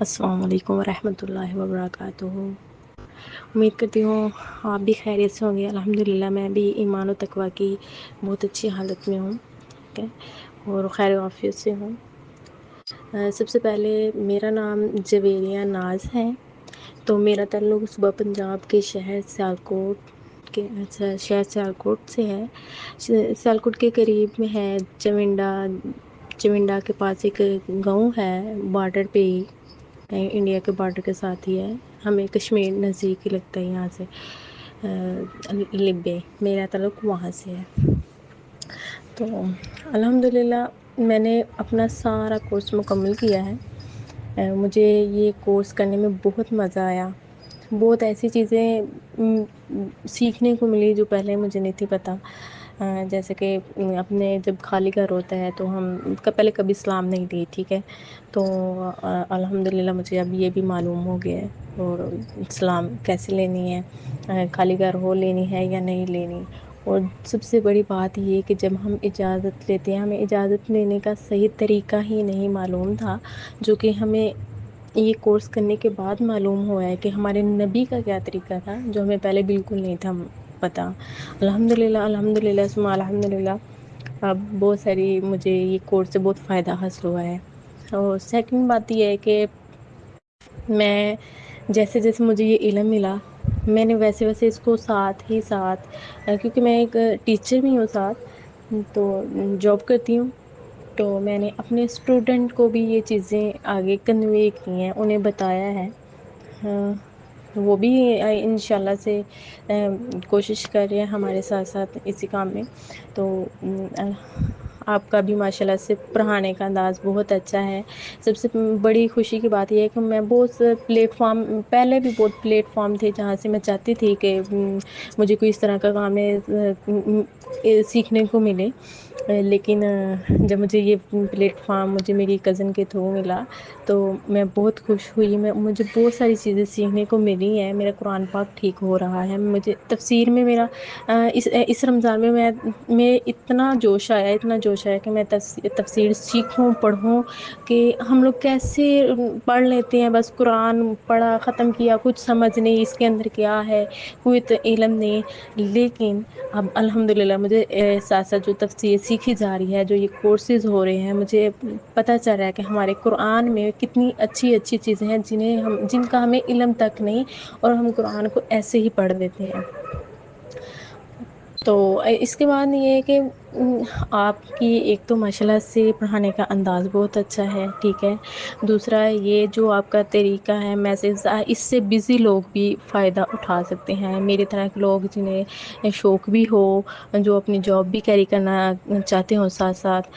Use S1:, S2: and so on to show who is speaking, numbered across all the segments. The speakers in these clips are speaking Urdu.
S1: السلام علیکم ورحمۃ اللہ وبرکاتہ۔ امید کرتی ہوں آپ بھی خیریت سے ہوں گے۔ الحمد للہ میں بھی ایمان و تقوی کی بہت اچھی حالت میں ہوں، ٹھیک ہے، اور خیر و عافیت سے ہوں۔ سب سے پہلے میرا نام جویریہ ناز ہے، تو میرا تعلق صوبہ پنجاب کے شہر سیالکوٹ سے ہے۔ سیالکوٹ کے قریب میں ہے چمنڈا کے پاس ایک گاؤں ہے، بارڈر پہ ہی، انڈیا کے بارڈر کے ساتھ ہی ہے۔ ہمیں کشمیر نزدیک ہی لگتا ہے یہاں سے، لبے، میرا تعلق وہاں سے ہے۔ تو الحمد للہ میں نے اپنا سارا کورس مکمل کیا ہے۔ مجھے یہ کورس کرنے میں بہت مزہ آیا، بہت ایسی چیزیں سیکھنے کو ملی جو پہلے مجھے نہیں تھی پتہ۔ جیسے کہ اپنے جب خالی گھر ہوتا ہے تو ہم پہلے کبھی سلام نہیں دی، ٹھیک ہے، تو الحمد للہ مجھے اب یہ بھی معلوم ہو گیا ہے، اور سلام کیسے لینی ہے، خالی گھر ہو لینی ہے یا نہیں لینی۔ اور سب سے بڑی بات یہ کہ جب ہم اجازت لیتے ہیں، ہمیں اجازت لینے کا صحیح طریقہ ہی نہیں معلوم تھا، جو کہ ہمیں یہ کورس کرنے کے بعد معلوم ہوا ہے کہ ہمارے نبی کا کیا طریقہ تھا، جو ہمیں پہلے بالکل نہیں تھا پتہ۔ الحمد للہ ثم الحمد للہ، اب بہت ساری مجھے یہ کورس سے بہت فائدہ حاصل ہوا ہے۔ اور سیکنڈ بات یہ ہے کہ میں جیسے جیسے مجھے یہ علم ملا، میں نے ویسے ویسے اس کو ساتھ ہی ساتھ، کیونکہ میں ایک ٹیچر بھی ہوں ساتھ، تو جاب کرتی ہوں، تو میں نے اپنے اسٹوڈنٹ کو بھی یہ چیزیں آگے کنوے کی ہیں، انہیں بتایا ہے۔ وہ بھی انشاءاللہ سے کوشش کر رہے ہیں ہمارے ساتھ ساتھ اسی کام میں۔ تو آپ کا بھی ماشاءاللہ سے پڑھانے کا انداز بہت اچھا ہے۔ سب سے بڑی خوشی کی بات یہ ہے کہ میں بہت سے پہلے بھی بہت پلیٹ فارم تھے جہاں سے میں چاہتی تھی کہ مجھے کوئی اس طرح کا کام سیکھنے کو ملے، لیکن جب مجھے یہ پلیٹ فارم میری کزن کے تھرو ملا تو میں بہت خوش ہوئی۔ مجھے بہت ساری چیزیں سیکھنے کو ملی ہیں، میرا قرآن پاک ٹھیک ہو رہا ہے، مجھے تفسیر میں میرا اس رمضان میں اتنا جوش آیا کہ میں تفسیر سیکھوں، پڑھوں، کہ ہم لوگ کیسے پڑھ لیتے ہیں، بس قرآن پڑھا ختم کیا، کچھ سمجھ نہیں اس کے اندر کیا ہے، کوئی تو علم نہیں۔ لیکن اب الحمد للہ مجھے ساتھ ساتھ جو تفسیر سیکھی جا رہی ہے، جو یہ کورسز ہو رہے ہیں، مجھے پتہ چل رہا ہے کہ ہمارے قرآن میں کتنی اچھی اچھی چیزیں ہیں جن کا ہمیں علم تک نہیں، اور ہم قرآن کو ایسے ہی پڑھ دیتے ہیں۔ تو اس کے بعد یہ ہے کہ آپ کی ایک تو ماشاءاللہ سے پڑھانے کا انداز بہت اچھا ہے، ٹھیک ہے، دوسرا یہ جو آپ کا طریقہ ہے میسیج، اس سے بزی لوگ بھی فائدہ اٹھا سکتے ہیں، میری طرح کے لوگ جنہیں شوق بھی ہو، جو اپنی جاب بھی کیری کرنا چاہتے ہوں ساتھ ساتھ،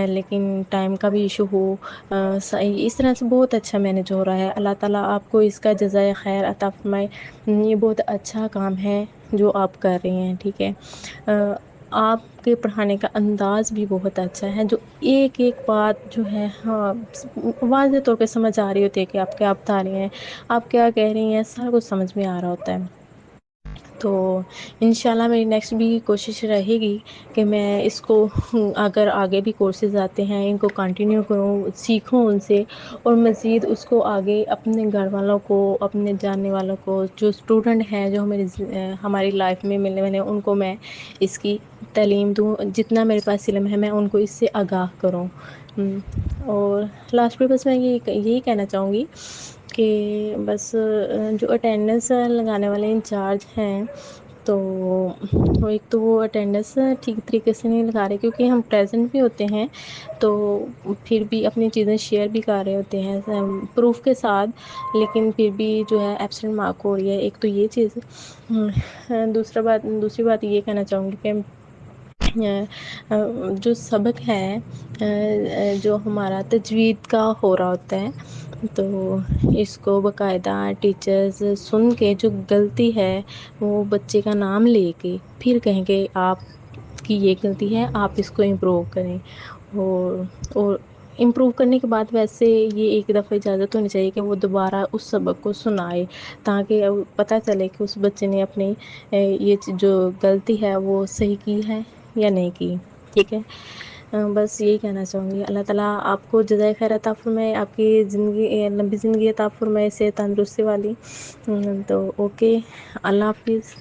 S1: لیکن ٹائم کا بھی ایشو ہو، اس طرح سے بہت اچھا مینیج ہو رہا ہے۔ اللہ تعالیٰ آپ کو اس کا جزائے خیر عطا فرمائے۔ یہ بہت اچھا کام ہے جو آپ کر رہے ہیں، ٹھیک ہے۔ آپ کے پڑھانے کا انداز بھی بہت اچھا ہے، جو ایک ایک بات جو ہے واضح طور پہ سمجھ آ رہی ہوتی ہے کہ آپ کیا بتا رہے ہیں، آپ کیا کہہ رہی ہیں، سارا کچھ سمجھ میں آ رہا ہوتا ہے۔ تو انشاءاللہ میری نیکسٹ بھی کوشش رہے گی کہ میں اس کو، اگر آگے بھی کورسز آتے ہیں، ان کو کنٹینیو کروں، سیکھوں ان سے، اور مزید اس کو آگے اپنے گھر والوں کو، اپنے جاننے والوں کو، جو اسٹوڈنٹ ہیں جو ہماری لائف میں ملنے والے ہیں، ان کو میں اس کی تعلیم دوں، جتنا میرے پاس علم ہے میں ان کو اس سے آگاہ کروں۔ اور لاسٹ پہ بس میں یہی کہنا چاہوں گی کہ بس جو اٹینڈنس لگانے والے انچارج ہیں، تو ایک تو وہ اٹینڈنس ٹھیک طریقے سے نہیں لگا رہے، کیونکہ ہم پریزنٹ بھی ہوتے ہیں تو پھر بھی اپنی چیزیں شیئر بھی کر رہے ہوتے ہیں پروف کے ساتھ، لیکن پھر بھی جو ہے ایبسینٹ مارک ہو رہی ہے، ایک تو یہ چیز۔ دوسری بات یہ کہنا چاہوں گی کہ جو سبق ہے، جو ہمارا تجوید کا ہو رہا ہوتا ہے، تو اس کو باقاعدہ ٹیچرز سن کے جو غلطی ہے وہ بچے کا نام لے کے پھر کہیں کہ آپ کی یہ غلطی ہے، آپ اس کو امپروو کریں، اور امپروو کرنے کے بعد ویسے یہ ایک دفعہ اجازت ہونی چاہیے کہ وہ دوبارہ اس سبق کو سنائے، تاکہ پتہ چلے کہ اس بچے نے اپنی یہ جو غلطی ہے وہ صحیح کی ہے یا نہیں کی، ٹھیک ہے۔ بس یہی کہنا چاہوں گی، اللہ تعالیٰ آپ کو جزائے خیر عطا فرمائے، آپ کی زندگی لمبی زندگی عطا فرمائے، صحت تندرستی والی۔ تو اوکے، اللہ حافظ۔